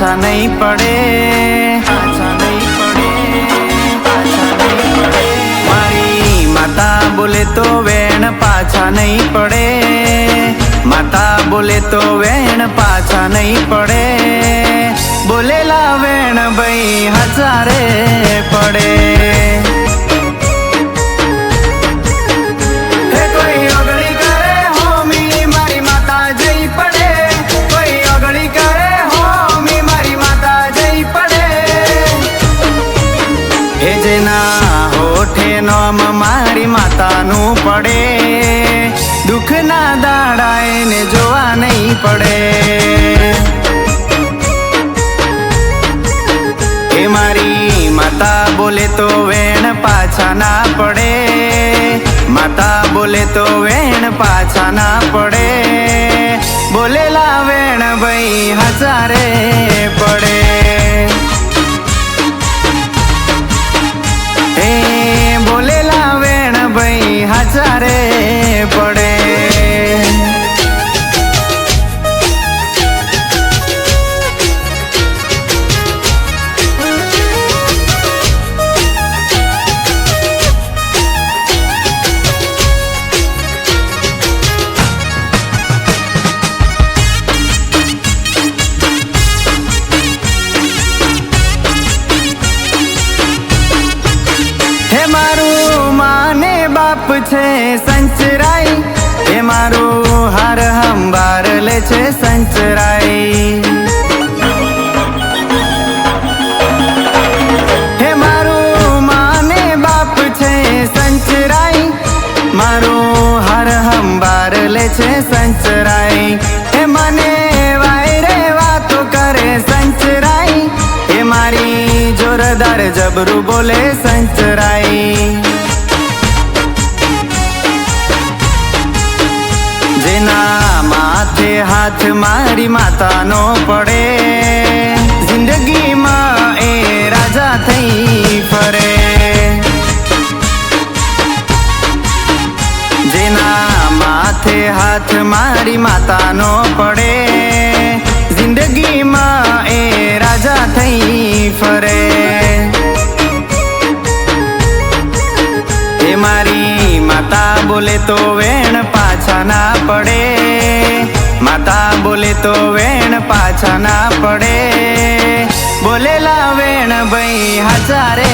પાછા નહીં પડે, પાછા નહીં પડે, પાછા નહીં પડે. મારી માતા બોલે તો વેણ પાછા નહીં પડે, માતા બોલે તો વેણ પાછા નહીં પડે. બોલેલા વેણ ભાઈ હજારે પડે. નોમ મારી માતાનું પડે, દુઃખના દાડા એને જોવા નહીં પડે. એ મારી માતા બોલે તો વેણ પાછા ના પડે, માતા બોલે તો વેણ પાછા ના પડે. બોલેલા વેણ ભાઈ હજારે પડે. હજારે પડે. હે મારું માને બાપ છે સંચરાઈ, એ મારું હાર હંબાર લે છે સંચરાઈ. હે મારું માને બાપ છે સંચરાઈ, મારું હાર હંબાર લે છે સંચરાઈ. હે મને વાયરે વાતો કરે સંચરાઈ, એ મારી જોરદાર જબરું બોલે સંચરાઈ. જેના માથે હાથ મારી માતાનો પડે, જિંદગીમાં એ રાજા થઈ ફરે. જેના માથે હાથ મારી માતાનો પડે, જિંદગીમાં એ રાજા થઈ ફરે. એ મારી માતા બોલે તો વેણ પાછા ના પડે, માતા બોલે તો વેણ પાછા ના પડે. બોલેલા વેણ ભાઈ હજારે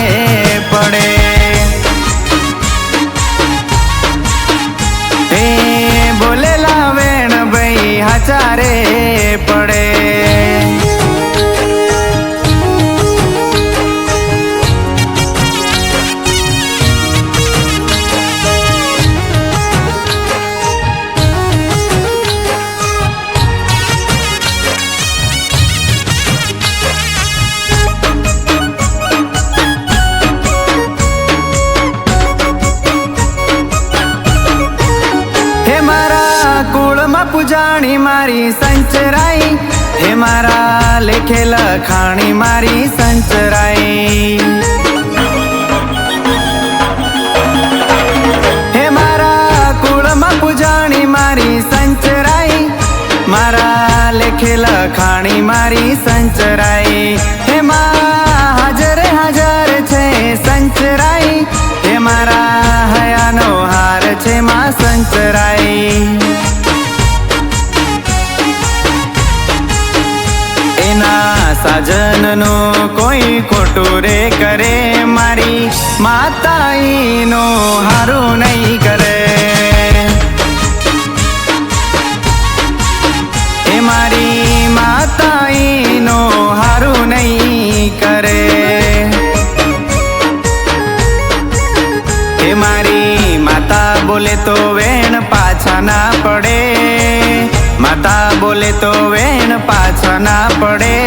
પડે. એ બોલેલા વેણ ભાઈ હજારે પડે. પૂજાણી મારી સંચરાઈ, હે મારા લેખે લખાણી મારી સંચરાઈ. હે મારા કુળમાં પૂજાણી મારી સંચરાઈ, મારા લેખે લખાણી મારી સંચરાઈ. હે માં હાજરે હાજર છે સંચરાઈ, હે મારા હયાનો હાર છે માં સંચરાઈ. સાજનનો કોઈ ખોટું રે કરે, મારી માતાઈનો હારું નહીં કરે. એ મારી માતાઈનો હારું નહીં કરે. એ મારી માતા બોલે તો વેણ પાછા ના પડે, માતા બોલે તો વેણ પાછા ના પડે.